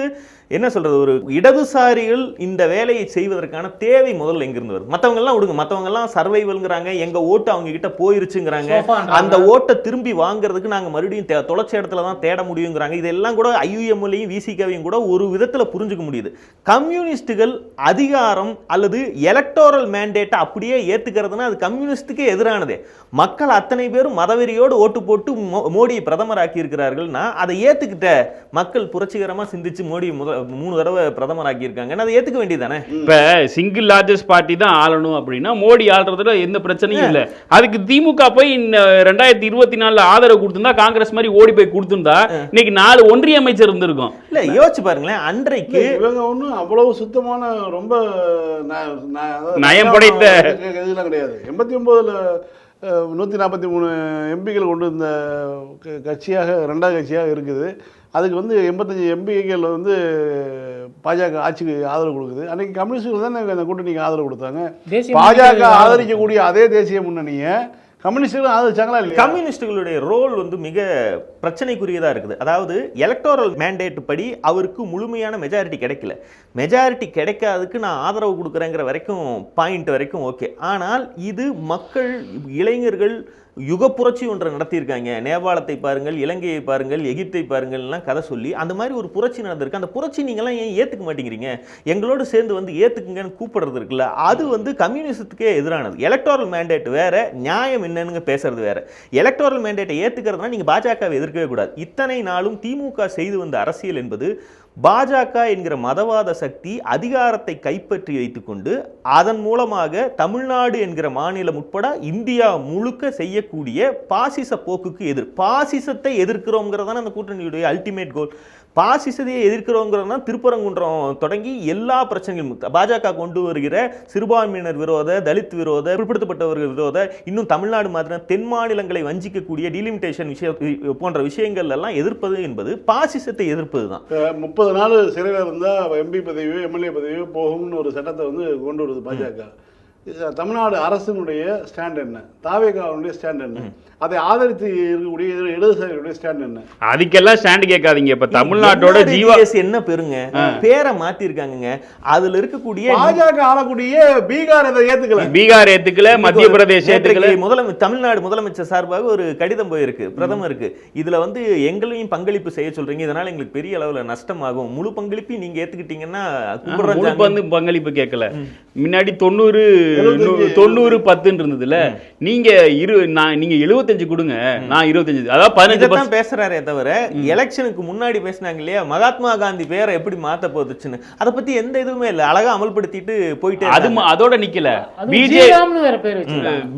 என்ன சொல்றது, ஒரு இடதுசாரிகள் இந்த வேலையை செய்வதற்கான தேவை முதல்ல எங்கிருந்து வருது? மற்றவங்க எல்லாம் விடுங்க, மற்றவங்க எல்லாம் சர்வைவல்ங்கிறாங்க, எங்க ஓட்டு அவங்க கிட்ட போயிருச்சுங்கிறாங்க, அந்த ஓட்டை திரும்பி வாங்குறதுக்கு நாங்க மறுபடியும் தொலைச்ச இடத்துல தான் தேட முடியுங்கிறாங்க. இதெல்லாம் கூட ஐயுஎம்எல்லையும் விசிகாவையும் கூட ஒரு விதத்துல புரிஞ்சுக்க முடியுது. கம்யூனிஸ்டுகள் அதிகாரம் அல்லது எலக்டோரல் மேண்டேட்டை அப்படியே ஏத்துக்கிறதுனா அது கம்யூனிஸ்டுக்கே எதிரானதே. மக்கள் அத்தனை பேரும் மதவெறியோடு ஓட்டு போட்டு மோடியை பிரதமர் ஆக்கி இருக்கிறார்கள்னா அதை ஏத்துக்கிட்ட மக்கள் புரட்சிகரமா சிந்திச்சு மோடி 3 தடவை பிரதமர் ஆக்கி இருக்காங்க, அதை ஏத்துக்க வேண்டியதானே? இப்ப சிங்கிள் லார்ஜஸ்ட் பார்ட்டி தான் ஆளணும் அப்படின்னா மோடி ஆள்றதுல எந்த பிரச்சனையும் இல்ல. அதுக்கு திமுக போய் 2024 ஆதரவு கொடுத்திருந்தா, காங்கிரஸ் மாதிரி ஓடி போய் கொடுத்திருந்தா இன்னைக்கு 4 ஒன்றிய அமைச்சர் இருந்திருக்கும். இல்ல யோசிச்சு பாருங்களேன், அன்றைக்கு இவங்க ஒன்றும் அவ்வளவு சுத்தமான ரொம்ப நயம் படைத்த இதெல்லாம் கிடையாது. 89ல் 143 எம்பிக்கள் கொண்டு இந்த கட்சியாக 2வது கட்சியாக இருக்குது. அதுக்கு 85 எம்பிக்கள் பாஜக ஆட்சிக்கு ஆதரவு கொடுக்குது. அன்னைக்கு கம்யூனிஸ்டுகள் தானே அந்த கூட்டணிக்கு ஆதரவு கொடுத்தாங்க. பாஜக ஆதரிக்கக்கூடிய அதே தேசிய முன்னணியை கம்யூனிஸ்டுகள் ஆதரிச்சாங்களா இல்லையா? கம்யூனிஸ்டுகளுடைய ரோல் மிக பிரச்சனைக்குரியதா இருக்குது. அதாவது எலக்டோரல் மேண்டேட் படி அவருக்கு முழுமையான மெஜாரிட்டி கிடைக்கல. மெஜாரிட்டி கிடைக்காததுக்கு நான் ஆதரவு கொடுக்குறேங்கிற வரைக்கும் பாயிண்ட் வரைக்கும் ஓகே. ஆனால் இது மக்கள், இளைஞர்கள் யுக புரட்சி ஒன்றை நடத்தியிருக்காங்க. நேபாளத்தை பாருங்கள், இலங்கையை பாருங்கள், எகிப்தை பாருங்கள்லாம் கதை சொல்லி அந்த மாதிரி ஒரு புரட்சி நடந்திருக்கு. அந்த புரட்சி நீங்களாம் ஏன் ஏற்றுக்க மாட்டேங்கிறீங்க? எங்களோடு சேர்ந்து ஏற்றுக்குங்கன்னு கூப்பிடுறது இருக்குல்ல, அது கம்யூனிசத்துக்கே எதிரானது. எலக்டோரல் மேண்டேட் வேற, நியாயம் என்னன்னு பேசுறது வேற. எலக்டோரல் மேண்டேட்டை ஏற்றுக்கிறதுனா நீங்கள் பாஜகவை எதிர்க்கவே கூடாது. இத்தனை நாளும் திமுக செய்து வந்த அரசியல் என்பது பாஜக என்கிற மதவாத சக்தி அதிகாரத்தை கைப்பற்றி வைத்துக்கொண்டு அதன் மூலமாக தமிழ்நாடு என்கிற மாநிலம் உட்பட இந்தியா முழுக்க செய்யக்கூடிய பாசிச போக்குக்கு பாசிசத்தை எதிர்க்கிறோங்கிறதான அந்த கூட்டணியுடைய அல்டிமேட் கோல். பாசிசத்தை எதிர்க்கிறோங்கிறது தான் திருப்பரங்குன்றம் தொடங்கி எல்லா பிரச்சனைகளும் பாஜக கொண்டு வருகிற சிறுபான்மையினர் விரோத, தலித் விரோத, பிற்படுத்தப்பட்டவர்கள் விரோத, இன்னும் தமிழ்நாடு மாதிரி தென் மாநிலங்களை வஞ்சிக்கக்கூடிய டீலிமிட்டேஷன் போன்ற விஷயங்கள் எல்லாம் எதிர்ப்பது என்பது பாசிசத்தை எதிர்ப்பது தான். 30 நாள் சிறையில் இருந்தால் எம்பி பதவியோ எம்எல்ஏ பதவியோ போகும்னு ஒரு சட்டத்தை கொண்டு வருது பாஜக. தமிழ்நாடு அரசினுடைய ஸ்டாண்ட் என்ன, தாவேகாவுடைய ஸ்டாண்ட் என்ன, அதை ஆதரித்து இருக்கக்கூடிய இடதுசாரிகளுடைய ஸ்டாண்ட் என்ன? அதுக்கெல்லாம் ஸ்டாண்ட் கேட்காதீங்க. இப்ப தமிழ்நாட்டோட ஜிஎஸ் என்ன பெருங்க பேரை மாத்தி இருக்காங்க. அதுல இருக்கக்கூடிய பாஜக ஆளக்கூடிய பீகார் அதை ஏத்துக்கல, பீகார் ஏத்துக்கல, மத்திய பிரதேச ஏத்துக்கல. தமிழ்நாடு முதலமைச்சர் சார்பாக ஒரு கடிதம் போயிருக்கு பிரதமருக்கு. இதுல எங்களையும் பங்களிப்பு செய்ய சொல்றீங்க, இதனால எங்களுக்கு பெரிய அளவுல நஷ்டமாகும், முழு பங்களிப்பையும் நீங்க ஏத்துக்கிட்டீங்கன்னா பங்களிப்பு கேட்கல. முன்னாடி 90-10 இருந்ததுல, நீங்க 75 கொடுங்க, நான் 25, அதாவது 15 பேசுறாரே தவிர எலெக்ஷனுக்கு முன்னாடி பேசினாங்க இல்லையா, மகாத்மா காந்தி பேரை எப்படி மாத்த போதுச்சுன்னு அதை பத்தி எந்த இதுவுமே இல்ல, அழகா அமல்படுத்திட்டு போயிட்டு அதோட நிக்கல.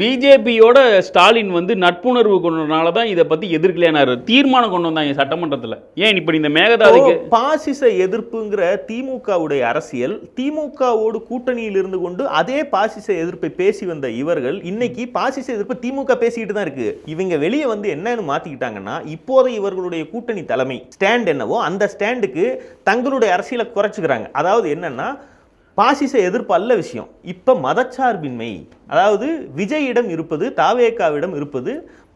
பிஜேபியோட ஸ்டாலின் நட்புணர்வு கொண்டனாலதான் இதை பத்தி எதிர்க்கலையானாரு, தீர்மானம் கொண்டு வந்தாங்க சட்டமன்றத்துல. ஏன் இப்படி இந்த மேகதாதுக்கு பாசிச எதிர்ப்புங்கிற திமுகவுடைய அரசியல், திமுகவோடு கூட்டணியில் இருந்து கொண்டு அதே பாசிச எதிர்ப்பை பேசி வந்த இவர்கள் இன்னைக்கு பாசிச எதிர்ப்பு திமுக பேசிக்கிட்டு தான் இருக்கு. இவங்க வெளியே என்னன்னு மாத்திக்கிட்டாங்கன்னா, இப்போது இவர்களுடைய கூட்டணி தலைமை ஸ்டாண்ட் என்னவோ அந்த ஸ்டாண்டுக்கு தங்களுடைய அரசியலை குறைச்சுக்கிறாங்க. அதாவது என்னன்னா, பாசிச எதிர்ப்பு அல்ல விஷயம், இப்ப மதச்சார்பின்மை. அதாவது விஜயிடம் இருப்பது, தாவேகாவிடம் இருப்பது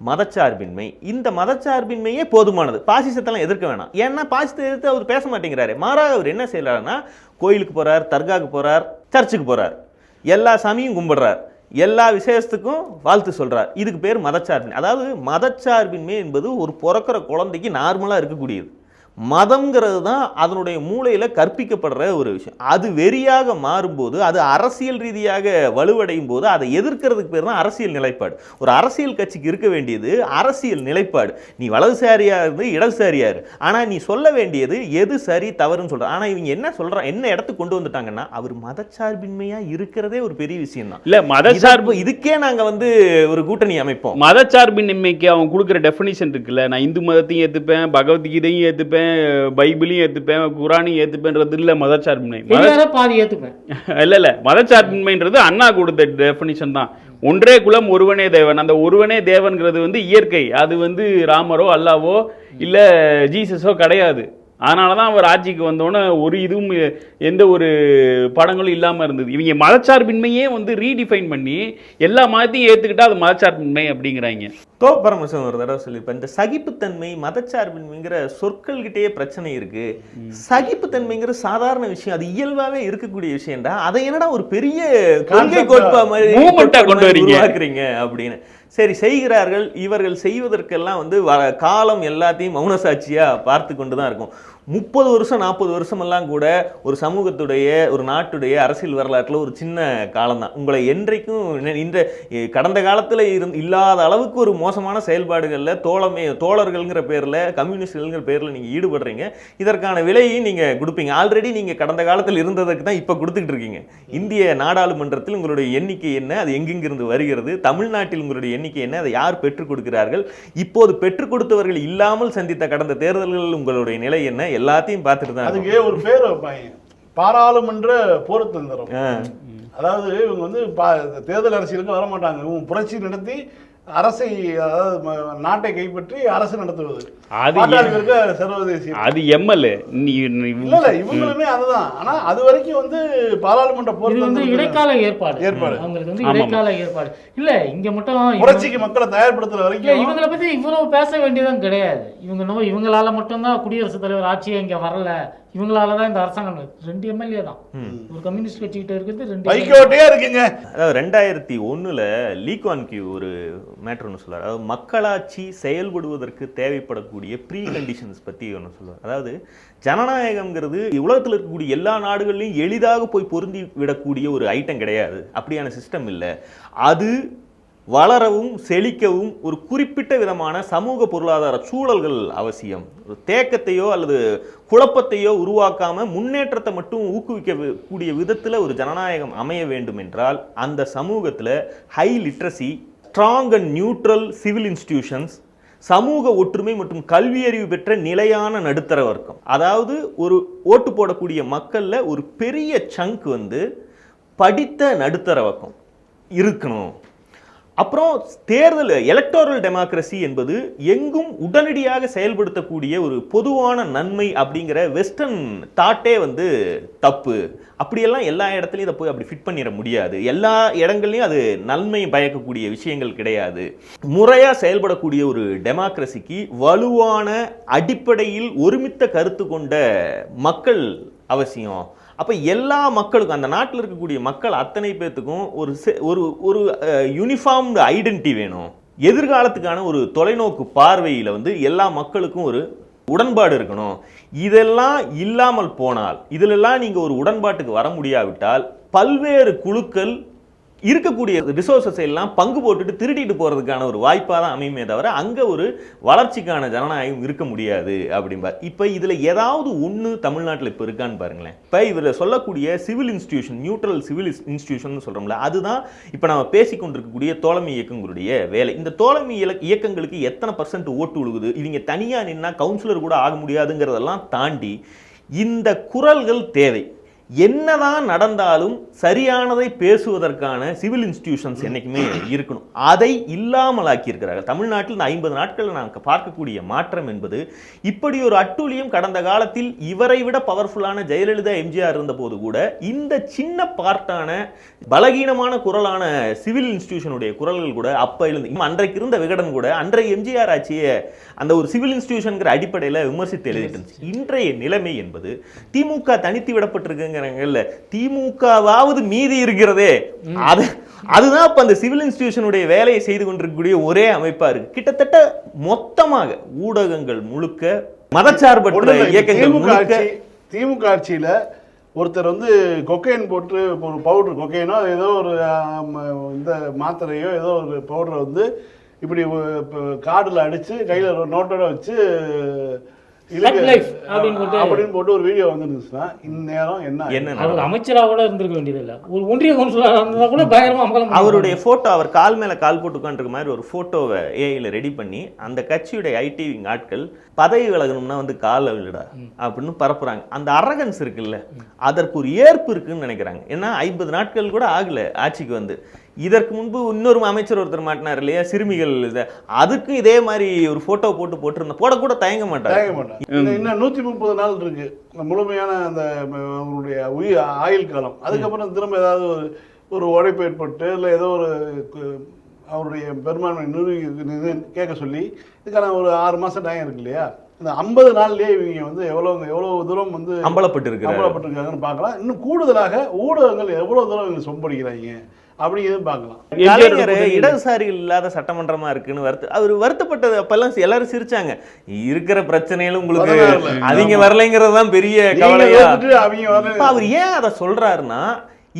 மதச்சார்பின்மை. இந்த மதச்சார்பின்மையே போதுமானது, பாசிசத்தெல்லாம் எதிர்க்க வேணாம். ஏன்னா பாசிசத்தை எதிர்த்து அவர் பேச மாட்டேங்கிறாரு. மாறாக அவர் என்ன செய்யறாருன்னா, கோயிலுக்கு போறார், தர்காவுக்கு போறார், சர்ச்சுக்கு போறார், எல்லா சாமியும் கும்பிடுறார், எல்லா விசேஷத்துக்கும் வாழ்த்து சொல்றார். இதுக்கு பேர் மதச்சார்பின்மை. அதாவது மதச்சார்பின்மை என்பது ஒரு பிறக்கிற குழந்தைக்கு நார்மலா இருக்கக்கூடியது. மதம்ங்கிறது தான் அதனுடைய மூளையில கற்பிக்கப்படுற ஒரு விஷயம். அது வெறியாக மாறும்போது, அது அரசியல் ரீதியாக வலுவடையும் போது அதை எதிர்க்கிறதுக்கு பேர் தான் அரசியல் நிலைப்பாடு. ஒரு அரசியல் கட்சிக்கு இருக்க வேண்டியது அரசியல் நிலைப்பாடு. நீ வலதுசாரியா இருந்து இடதுசாரியா இரு, ஆனா நீ சொல்ல வேண்டியது எது சரி தவறுன்னு சொல்ற. ஆனா இவங்க என்ன சொல்றாங்க, என்ன இடத்துக்கு கொண்டு வந்துட்டாங்கன்னா, அவர் மதச்சார்பின்மையா இருக்கிறதே ஒரு பெரிய விஷயம் தான். இல்ல மதச்சார்பு, இதுக்கே நாங்க ஒரு கூட்டணி அமைப்போம். மதச்சார்பின்மைக்கு அவன் கொடுக்குற டெஃபினிஷன் இருக்குல்ல, நான் இந்து மதத்தையும் ஏத்துப்பேன், பகவத்கீதையும் ஏத்துப்பேன், பைபிளையும் ஏத்துப்பேன், குரானையும் ஏத்துப்பேன்றது இல்ல மதச்சார்பின்மை. பாதி ஏத்துப்பேன் இல்ல அண்ணா கொடுத்த டெஃபினிஷன் தான். ஒன்றே குலம் ஒருவனே தேவன். அந்த ஒருவனே தேவன்கிறது இயற்கை. அது ராமரோ அல்லாவோ இல்ல ஜீசஸோ கிடையாது. அதனாலதான் அவர் ஆட்சிக்கு வந்தோன்னே ஒரு இதுவும் எந்த ஒரு படங்களும் இல்லாம இருந்தது. இவங்க மதச்சார்பின்மையே ரீடிஃபைன் பண்ணி எல்லா மதத்தையும் ஏத்துக்கிட்டா அது மதச்சார்பின்மை அப்படிங்கிறாங்க. பரமசிவம் ஒரு தடவை சொல்லியிருப்பேன், இந்த சகிப்புத்தன்மை மதச்சார்பின்மைங்கிற சொற்கள்கிட்டயே பிரச்சனை இருக்கு. சகிப்புத்தன்மைங்கிற சாதாரண விஷயம், அது இயல்பாவே இருக்கக்கூடிய விஷயம்டா. அதை என்னடா ஒரு பெரிய கொள்கை கோட்பா மாதிரி கொண்டு உருவாக்குறீங்க அப்படின்னு. சரி, செய்கிறார்கள். இவர்கள் செய்வதற்கெல்லாம் வந்து காலம் எல்லாத்தையும் மௌன சாட்சியா பார்த்து கொண்டு தான் இருக்கும். 30 வருஷம் 40 வருஷம் எல்லாம் கூட ஒரு சமூகத்துடைய ஒரு நாட்டுடைய அரசியல் வரலாற்றில் ஒரு சின்ன காலம் தான். உங்களை என்றைக்கும் இந்த கடந்த காலத்தில் இல்லாத அளவுக்கு ஒரு மோசமான செயல்பாடுகளில் தோழர்கள்ங்கிற பேரில் கம்யூனிஸ்டுங்கிற பேரில் நீங்கள் ஈடுபடுறீங்க. இதற்கான விலையை நீங்கள் கொடுப்பீங்க. ஆல்ரெடி நீங்கள் கடந்த காலத்தில் இருந்ததுக்கு தான் இப்போ கொடுத்துக்கிட்டு இருக்கீங்க. இந்திய நாடாளுமன்றத்தில் உங்களுடைய எண்ணிக்கை என்ன, அது எங்கெங்கிருந்து வருகிறது, தமிழ்நாட்டில் உங்களுடைய எண்ணிக்கை என்ன, அதை யார் பெற்றுக் கொடுக்கிறார்கள், இப்போது பெற்றுக் கொடுத்தவர்கள் இல்லாமல் சந்தித்த கடந்த தேர்தல்களில் உங்களுடைய நிலை என்ன, எல்லாத்தையும் பார்த்துட்டு தான். அதுக்கு ஒரு பேர் வைப்பாங்க, பாராளுமன்ற போர்த்தந்திரம். அதாவது இவங்க வந்து தேர்தல் அரசியலுக்கு வர மாட்டாங்க, இவங்க புரட்சி நடத்தி அரசை, அதாவது நாட்டை கைப்பற்றி அரசு நடத்துவது. அது எம்எல்ஏ இல்ல இவங்களுமே அதுதான். ஆனா அது வரைக்கும் வந்து பாராளுமன்ற போர்த்தந்திரம் இடைக்கால ஏற்பாடு. அவங்களுக்கு வந்து இடைக்கால ஏற்பாடு இல்ல. இங்க மட்டும் புரட்சிக்கு மக்களை தயார்படுத்துற வரைக்கும் இவங்களை பத்தி இவ்வளவு பேச வேண்டியதும் கிடையாது. இவங்களால மட்டும்தான் குடியரசுத் தலைவர் ஆட்சியே இங்க வரல, இவங்களாலதான் இந்த அரசாங்கம். 2 எம்எல்ஏ தான் ஒரு கம்யூனிஸ்ட் கட்சிகிட்ட இருக்கிறது, 2 பைக்கோட்டே இருக்குங்க. அதாவது 2001 லீ குவான் கியூ ஒரு மேட்டர் ஒன்று சொல்லுவார். அதாவது மக்களாட்சி செயல்படுவதற்கு தேவைப்படக்கூடிய ப்ரீ கண்டிஷன்ஸ் பற்றி ஒன்று சொல்லுவார். அதாவது ஜனநாயகம்ங்கிறது உலகத்தில் இருக்கக்கூடிய எல்லா நாடுகள்லையும் எளிதாக போய் பொருந்தி விடக்கூடிய ஒரு ஐட்டம் கிடையாது. அப்படியான சிஸ்டம் இல்லை. அது வளரவும் செழிக்கவும் ஒரு குறிப்பிட்ட விதமான சமூக பொருளாதார சூழல்கள் அவசியம். ஒரு தேக்கத்தையோ அல்லது குழப்பத்தையோ உருவாக்காம முன்னேற்றத்தை மட்டும் ஊக்குவிக்கக்கூடிய விதத்தில் ஒரு ஜனநாயகம் அமைய வேண்டும் என்றால் அந்த சமூகத்தில் high literacy, strong and neutral civil institutions, சமூக ஒற்றுமை மற்றும் கல்வி அறிவு பெற்ற நிலையான நடுத்தர வர்க்கம். அதாவது ஒரு ஓட்டு போடக்கூடிய மக்கள்ல ஒரு பெரிய சங்க் வந்து படித்த நடுத்தர வர்க்கம் இருக்கணும். அப்புறம் தேர்தல் எலக்டோரல் டெமோக்ரஸி என்பது எங்கும் உடனடியாக செயல்படுத்தக்கூடிய ஒரு பொதுவான நன்மை அப்படிங்கிற வெஸ்டர்ன் தாட்டே வந்து தப்பு. அப்படியெல்லாம் எல்லா இடத்துலையும் இதை போய் அப்படி ஃபிட் பண்ணிட முடியாது. எல்லா இடங்கள்லையும் அது நன்மை பயக்கக்கூடிய விஷயங்கள் கிடையாது. முறையாக செயல்படக்கூடிய ஒரு டெமோக்ரஸிக்கு வலுவான அடிப்படையில் ஒருமித்த கருத்து கொண்ட மக்கள் அவசியம். அப்போ எல்லா மக்களுக்கும், அந்த நாட்டில் இருக்கக்கூடிய மக்கள் அத்தனை பேர்த்துக்கும் ஒரு யூனிஃபார்ம்டு ஐடென்டிட்டி வேணும். எதிர்காலத்துக்கான ஒரு தொலைநோக்கு பார்வையில் வந்து எல்லா மக்களுக்கும் ஒரு உடன்பாடு இருக்கணும். இதெல்லாம் இல்லாமல் போனால், இதிலெல்லாம் நீங்கள் ஒரு உடன்பாட்டுக்கு வர முடியாவிட்டால் பல்வேறு குழுக்கள் இருக்கக்கூடிய ரிசோர்ஸஸ் எல்லாம் பங்கு போட்டுட்டு திருடிட்டு போறதுக்கான ஒரு வாய்ப்பாக தான் அமையுமே தவிர அங்கே ஒரு வளர்ச்சிக்கான ஜனநாயகம் இருக்க முடியாது அப்படிம்பார். இப்போ இதில் ஏதாவது ஒன்று தமிழ்நாட்டில் இப்போ இருக்கான்னு பாருங்களேன். இப்போ இதில் சொல்லக்கூடிய civil institution, neutral civil institution சொல்கிறோம்ல, அதுதான் இப்போ நம்ம பேசிக்கொண்டிருக்கக்கூடிய தோழமை இயக்கங்களுடைய வேலை. இந்த தோழமை இயக்கங்களுக்கு எத்தனை % ஓட்டு விழுகுது, இவங்க தனியாக நின்னா கவுன்சிலர் கூட ஆக முடியாதுங்கிறதெல்லாம் தாண்டி இந்த குரல்கள் தேவை. என்னதான் நடந்தாலும் சரியானதை பேசுவதற்கான சிவில் இன்ஸ்டிடியூஷன்ஸ் என்னைக்குமே இருக்கணும். அதை இல்லாமலாக்கி இருக்கிறார்கள். தமிழ்நாட்டில் இந்த 50 நாட்களில் நாம் பார்க்கக்கூடிய மாற்றம் என்பது இப்படி ஒரு அட்டூழியம் கடந்த காலத்தில் இவரை விட பவர்ஃபுல்லான ஜெயலலிதா, எம்ஜிஆர் இருந்த போது கூட இந்த சின்ன பார்ட்டான பலகீனமான குரலான சிவில் இன்ஸ்டிடியூஷனுடைய குரல்கள் கூட அப்ப இருந்து அன்றைக்கு இருந்த விகடன் கூட அன்றைய எம்ஜிஆர் ஆட்சியை அந்த ஒரு சிவில் இன்ஸ்டிடியூஷன் அடிப்படையில் விமர்சித்து எழுதிட்டு. இன்றைய நிலைமை என்பது திமுக தனித்து விடப்பட்டிருக்கு. திமுகவாவது மீதி இருக்கிறதே, அதுதான் இப்ப அந்த சிவில் இன்ஸ்டிடியூஷனுடைய வேலையை செய்து கொண்டிருக்கக்கூடிய ஒரே அமைப்பா இருக்கு. கிட்டத்தட்ட மொத்தமாக ஊடகங்கள் முழுக்க மதச்சார்பற்ற இயக்கங்கள் முழுக்க. திமுக ஆட்சியில ஒருத்தர் வந்து கொக்கைன் போட்டு ஒரு பவுடர், கொக்கைனோ ஏதோ ஒரு இந்த மாத்திரையோ ஏதோ ஒரு பவுடரை வந்து இப்படி கார்டுல அடிச்சு கையில நோட்டோட வச்சு அப்படின்னு போட்டு ஒரு வீடியோ வந்துருந்துச்சுன்னா இந்நேரம் என்ன அமைச்சராக கூட இருந்திருக்க வேண்டியது இல்லை, ஒரு ஒன்றிய கவுன்சிலர் கூட பயங்கரமா அவருடைய போட்டோ, அவர் கால் மேல கால் போட்டு உட்காந்துருக்க மாதிரி ஒரு போட்டோவை ஏஐல ரெடி பண்ணி அந்த கட்சியுடைய ஐடி ஆட்கள் பதவி விலகணும்னா வந்து கால விழுடா அப்படின்னு பரப்புறாங்க. அந்த அரகன்ஸ் இருக்குல்ல, அதற்கு ஒரு ஏற்பு இருக்குன்னு நினைக்கிறாங்க. ஏன்னா 50 நாட்கள் கூட ஆகல ஆட்சிக்கு வந்து. இதற்கு முன்பு இன்னொரு அமைச்சர் ஒருத்தர் மாட்டினார் இல்லையா, சிறுமிகள், அதுக்கு இதே மாதிரி ஒரு போட்டோ போட்டிருந்த போடக்கூட தயங்க மாட்டாங்க. இன்னும் 130 நாள் இருக்கு முழுமையான அந்த அவங்களுடைய ஆயுள் காலம். அதுக்கப்புறம் திரும்ப ஏதாவது ஒரு உழைப்பு ஏற்பட்டு இல்லை ஏதோ ஒரு அவருடைய பெரும்பான்மை நிரூபி கேட்க சொல்லி இதுக்கான ஒரு 6 மாதம் டைம் இருக்கு இல்லையா, இந்த 50 நாள்லேயே இவங்க வந்து எவ்வளோ தூரம் வந்து அம்பலப்பட்டிருக்காங்கன்னு பார்க்கலாம். இன்னும் கூடுதலாக ஊடகங்கள் எவ்வளோ தூரம் இவங்க சொம்படிக்கிறாங்க அப்படிங்கிறது பார்க்கலாம். கலைஞர் இடதுசாரிகள் இல்லாத சட்டமன்றமா இருக்குன்னு அவர் வருத்தப்பட்டது அப்பெல்லாம் எல்லாரும் சிரிச்சாங்க. இருக்கிற பிரச்சனையில உங்களுக்கு அவங்க வரலைங்கிறது தான் பெரிய கவலையா. அவர் ஏன் அதை சொல்றாருன்னா,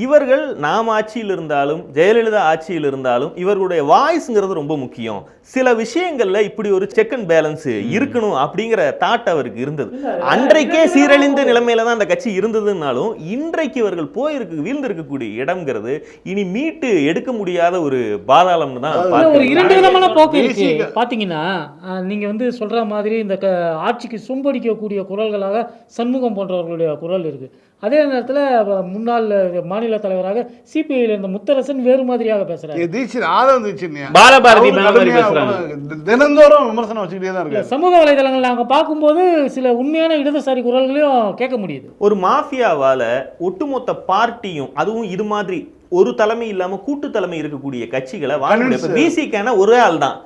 இவர்கள் நாம் ஆட்சியில் இருந்தாலும் ஜெயலலிதா ஆட்சியில் இருந்தாலும் இவர்களுடைய வாய்ஸ்ங்கிறது ரொம்ப முக்கியம். சில விஷயங்கள்ல இப்படி ஒரு செக் அண்ட் பேலன்ஸ் இருக்கணும் அப்படிங்கிற தாட் அவருக்கு இருந்தது. அன்றைக்கே சீரழிந்த நிலைமையில தான் அந்த கட்சி இருந்ததுனாலும் இன்றைக்கு இவர்கள் வீழ்ந்திருக்கக்கூடிய இடம்ங்கிறது இனி மீட்டு எடுக்க முடியாத ஒரு பாதாளம் தான். ஒரு 2 விதமான போக்கு இருக்கு. பாத்தீங்கன்னா நீங்க வந்து சொல்ற மாதிரி இந்த ஆட்சிக்கு சும்படிக்கக்கூடிய குரல்களாக சண்முகம் போன்றவர்களுடைய குரல் இருக்கு. அதே நேரத்தில் முன்னாள் மாநில தலைவராக சிபிஐல இருந்த முத்தரசன் வேறு மாதிரியாக பேசுறாரு. பாலபாரதி தினந்தோறும் விமர்சனம் வச்சுக்கிட்டே தான் இருக்கு. சமூக வலைதளங்கள் நாங்கள் பார்க்கும்போது சில உண்மையான இடதுசாரி குரல்களையும் கேட்க முடியுது. ஒரு மாஃபியாவால ஒட்டுமொத்த பார்ட்டியும், அதுவும் இது மாதிரி ஒரு தலைமை இல்லாம கூட்டு தலைமை இருக்கக்கூடிய கட்சிகளை விசிக்கான ஒரே ஆள் தான்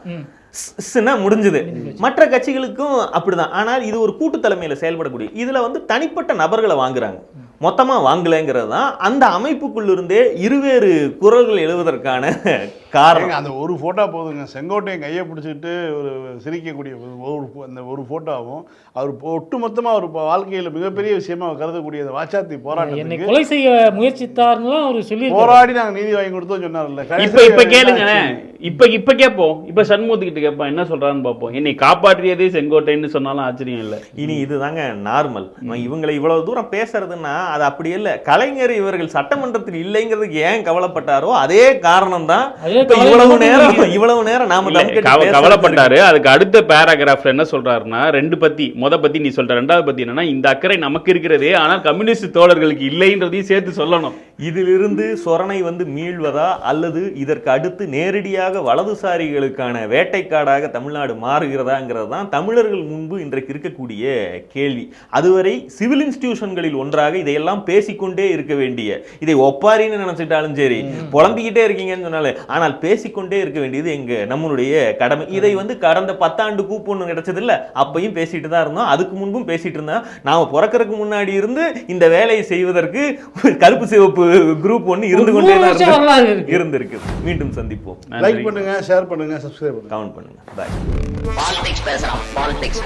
முடிஞ்சது. மற்ற கட்சிகளுக்கும் அப்படிதான். ஆனால் இது ஒரு கூட்டு தலைமையில செயல்படக்கூடிய, இதுல வந்து தனிப்பட்ட நபர்களை வாங்குறாங்க, மொத்தமா வாங்கலைங்கிறது தான் அந்த அமைப்புக்குள்ள இருந்தே இருவேறு குரல்கள் எழுவதற்கான காரணம். அந்த ஒரு போட்டோ போதுங்க. செங்கோட்டையன் கையை பிடிச்சிட்டு ஒரு சிரிக்கக்கூடிய அந்த ஒரு போட்டோவும் அவர் ஒட்டுமொத்தமா ஒரு வாழ்க்கையில மிகப்பெரிய விஷயமா கருதக்கூடிய வாச்சாத்தி போராட்டம் கொலை செய்ய முயற்சித்தார்லாம் அவர் சொல்லி போராடி நாங்க நீதி வாங்கி கொடுத்தோம் சொன்னார்ல. இப்ப கேளுங்க, இப்ப கேட்போம். இப்ப சண்முகத்துக்கிட்ட கேட்போம், என்ன சொல்றான்னு பார்ப்போம். என்னை காப்பாற்றியதே செங்கோட்டைன்னு சொன்னாலும் ஆச்சரியம் இல்லை. இனி இதுதாங்க நார்மல். இவங்களை இவ்வளவு தூரம் பேசுறதுன்னா அது அப்படி இல்லை. கலைஞர் இவர்கள் சட்டமன்றத்தில் இல்லைங்கிறதுக்கு ஏன் கவலைப்பட்டாரோ அதே காரணம் தான் இவ்வளவு நேரம் நாம கவலைப்பட்டாரு. அதுக்கு அடுத்த பேராகிராஃப்ல என்ன சொல்றாருன்னா, பத்தி நீ சொல்ற, ரெண்டாவது பத்தி என்னன்னா, இந்த அக்கறை நமக்கு இருக்கிறதே ஆனால் கம்யூனிஸ்ட் தோழர்களுக்கு இல்லைன்றதையும் சேர்த்து சொல்லணும். இதிலிருந்து சொரணை வந்து மீள்வதா அல்லது இதற்கு அடுத்து நேரடியாக வலதுசாரிகளுக்கான வேட்டைக்காடாக தமிழ்நாடு மாறுகிறதாங்கிறது தான் தமிழர்கள் முன்பு இன்றைக்கு இருக்கக்கூடிய கேள்வி. அதுவரை சிவில் இன்ஸ்டிடியூஷன்களில் ஒன்றாக இதையெல்லாம் பேசிக்கொண்டே இருக்க வேண்டிய, இதை ஒப்பாரின்னு நினைச்சிட்டாலும் சரி, புலம்பிக்கிட்டே இருக்கீங்கன்னு சொன்னாலும், ஆனால் பேசிக்கொண்டே இருக்க வேண்டியது நம்மளுடைய கடமை. இதை வந்து கடந்த 10 ஆண்டு கூப்பு ஒன்று கிடைச்சது இல்ல, அப்பையும் பேசிட்டு தான் இருந்தோம். அதுக்கு முன்பும் பேசிட்டு இருந்தோம். நாம பிறக்கிறதுக்கு முன்னாடி இருந்து இந்த வேலையை செய்வதற்கு கருப்பு சிவப்பு குரூப் ஒன்று இருந்து கொண்டே தான் இருந்திருக்கு. மீண்டும் சந்திப்போம். லைக் பண்ணுங்க, ஷேர் பண்ணுங்க, சப்ஸ்கிரைப் பண்ணுங்க, கமெண்ட் பண்ணுங்க. பாய். பாலிடிக்ஸ் பேசுறோம். பாலிடிக்ஸ்